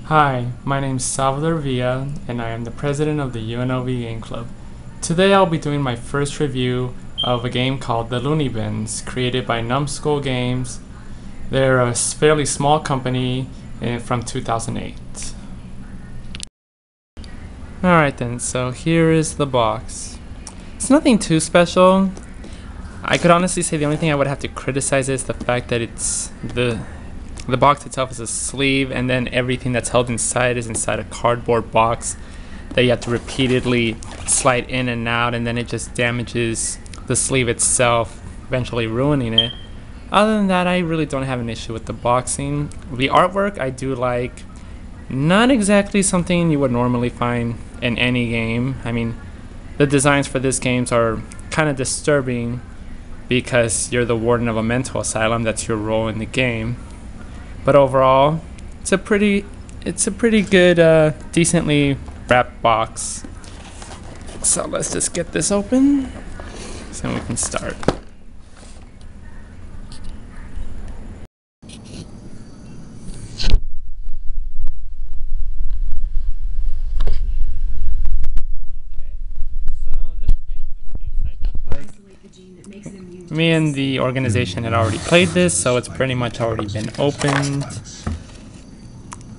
Hi, my name is Salvador Villa, and I am the president of the UNLV Game Club. Today I'll be doing my first review of a game called the Looney created by Numbskull Games. They're a fairly small company from 2008. Alright then, so here is the box. It's nothing too special. I could honestly say the only thing I would have to criticize is the fact that it's the box itself is a sleeve, and then everything that's held inside is inside a cardboard box that you have to repeatedly slide in and out, and then it just damages the sleeve itself, eventually ruining it. Other than that, I really don't have an issue with the boxing. The artwork I do like. Not exactly something you would normally find in any game. I mean, the designs for these games are kind of disturbing because you're the warden of a mental asylum. That's your role in the game. But overall, it's a pretty good, decently wrapped box. So let's just get this open, so we can start. Me and the organization had already played this, so it's pretty much already been opened.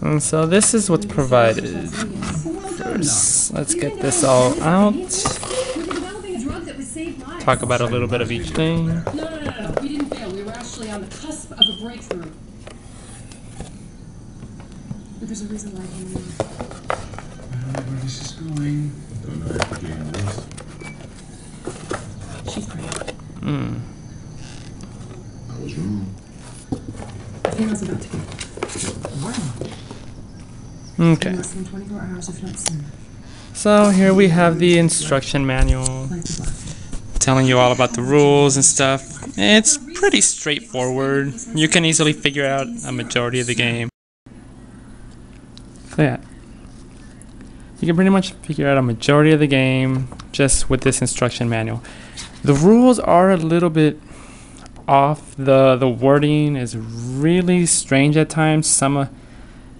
And so this is what's provided. First, let's get this all out. Talk about a little bit of each thing. No. We didn't fail. We were actually on the cusp of a breakthrough. But there's a reason why I came in. I don't know where this is going. Don't know if the game is. She's pretty. I was wrong. Female's about to go. Okay. In less than 24 hours, if not sooner. So here we have the instruction manual telling you all about the rules and stuff. It's pretty straightforward. You can easily figure out a majority of the game. So yeah, you can pretty much figure out a majority of the game just with this instruction manual. The rules are a little bit off. The wording is really strange at times. Some of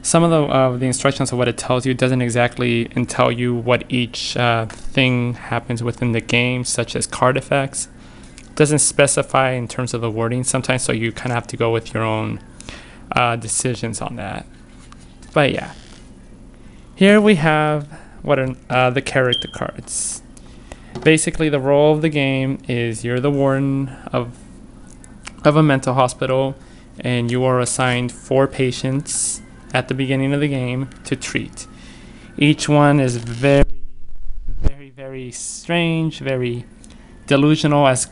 the instructions of what it tells you doesn't exactly tell you what each thing happens within the game, such as card effects. It doesn't specify in terms of the wording sometimes, so you kind of have to go with your own decisions on that. But yeah, here we have what are the character cards. Basically, the role of the game is you're the warden of a mental hospital, and you are assigned 4 patients at the beginning of the game to treat. Each one is very strange, very delusional, as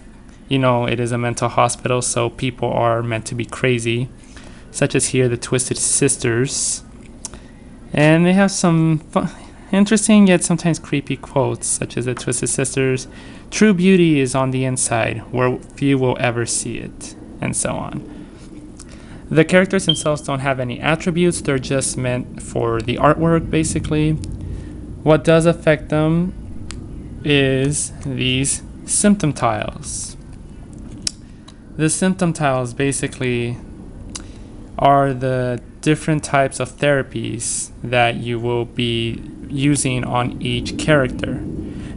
you know, it is a mental hospital, so people are meant to be crazy, such as here the Twisted Sisters. And they have some interesting yet sometimes creepy quotes, such as the Twisted Sisters, "True beauty is on the inside, where few will ever see it," and so on. The characters themselves don't have any attributes, they're just meant for the artwork, basically. What does affect them is these symptom tiles. The symptom tiles basically are the different types of therapies that you will be using on each character.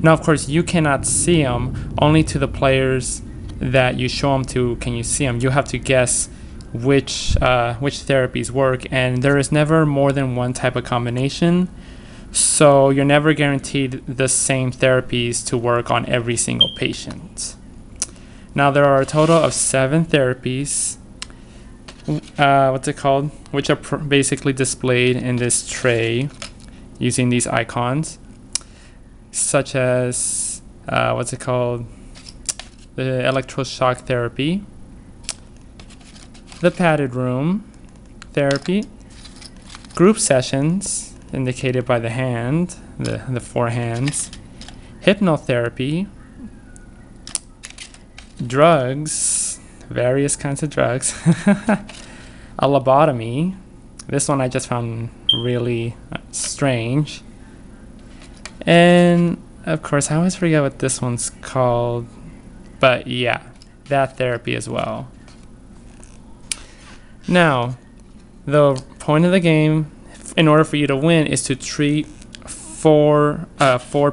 Now, of course, you cannot see them. Only to the players that you show them to can you see them. You have to guess which therapies work, and there is never more than one type of combination, so you're never guaranteed the same therapies to work on every single patient. Now, there are a total of 7 therapies. Which are basically displayed in this tray using these icons, such as the electroshock therapy, the padded room therapy, group sessions indicated by the hand, the 4 hands, hypnotherapy, drugs, various kinds of drugs, a lobotomy. This one I just found really strange. And of course, I always forget what this one's called, but yeah, that therapy as well. Now, the point of the game in order for you to win is to treat four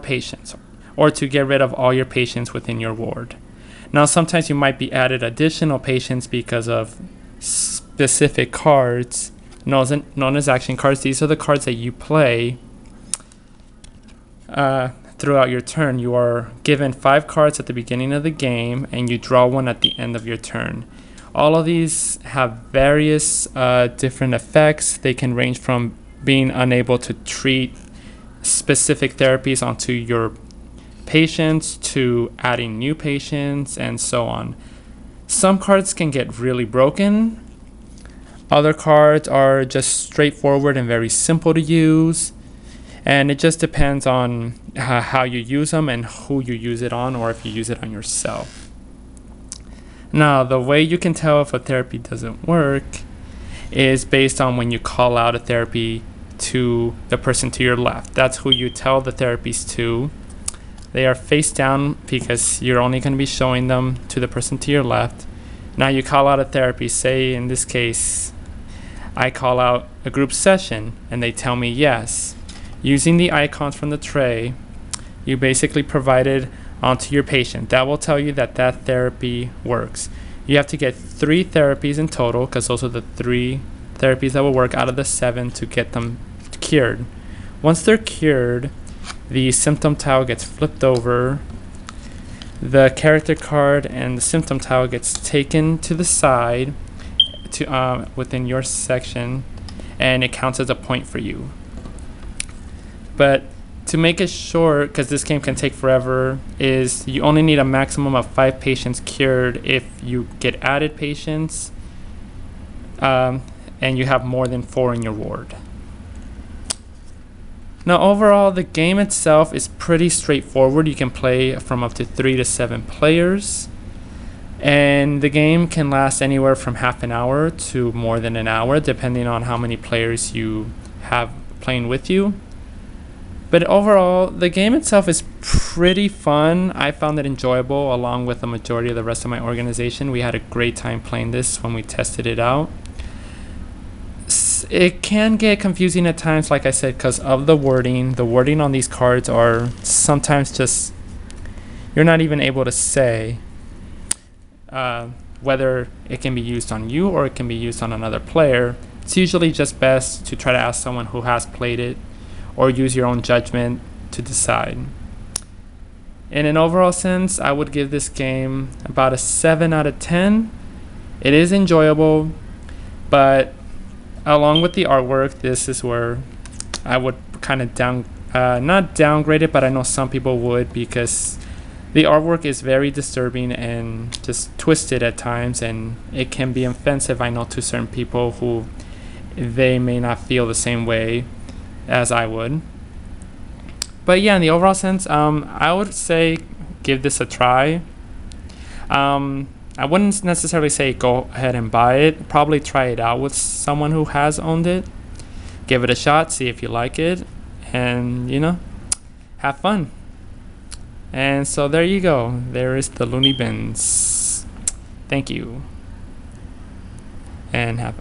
patients, or to get rid of all your patients within your ward. Now, sometimes you might be added additional patients because of specific cards known as action cards. These are the cards that you play throughout your turn. You are given 5 cards at the beginning of the game, and you draw one at the end of your turn. All of these have various different effects. They can range from being unable to treat specific therapies onto your patients to adding new patients and so on. Some cards can get really broken. Other cards are just straightforward and very simple to use. And it just depends on how you use them and who you use it on, or if you use it on yourself. Now, the way you can tell if a therapy doesn't work is based on when you call out a therapy to the person to your left. That's who you tell the therapies to. They are face down because you're only going to be showing them to the person to your left. Now you call out a therapy. Say, in this case, I call out a group session and they tell me yes. Using the icons from the tray, you basically provided onto your patient. That will tell you that that therapy works. You have to get 3 therapies in total, because those are the 3 therapies that will work out of the 7 to get them cured. Once they're cured, the symptom tile gets flipped over. The character card and the symptom tile gets taken to the side to within your section, and it counts as a point for you. But to make it short, because this game can take forever, is you only need a maximum of 5 patients cured if you get added patients, and you have more than 4 in your ward. Now, overall, the game itself is pretty straightforward. You can play from up to 3 to 7 players, and the game can last anywhere from half an hour to more than an hour, depending on how many players you have playing with you. But overall, the game itself is pretty fun. I found it enjoyable, along with the majority of the rest of my organization. We had a great time playing this when we tested it out. It can get confusing at times, like I said, because of the wording. The wording on these cards are sometimes just, you're not even able to say whether it can be used on you or it can be used on another player. It's usually just best to try to ask someone who has played it, or use your own judgment to decide. In an overall sense, I would give this game about a 7 out of 10. It is enjoyable, but along with the artwork, this is where I would kind of not downgrade it, but I know some people would, because the artwork is very disturbing and just twisted at times, and it can be offensive, I know, to certain people who they may not feel the same way as I would. But yeah, in the overall sense, I would say give this a try. I wouldn't necessarily say go ahead and buy it. Probably try it out with someone who has owned it. Give it a shot, see if you like it, and have fun. And so there you go. There is the Looney Bins. Thank you. And have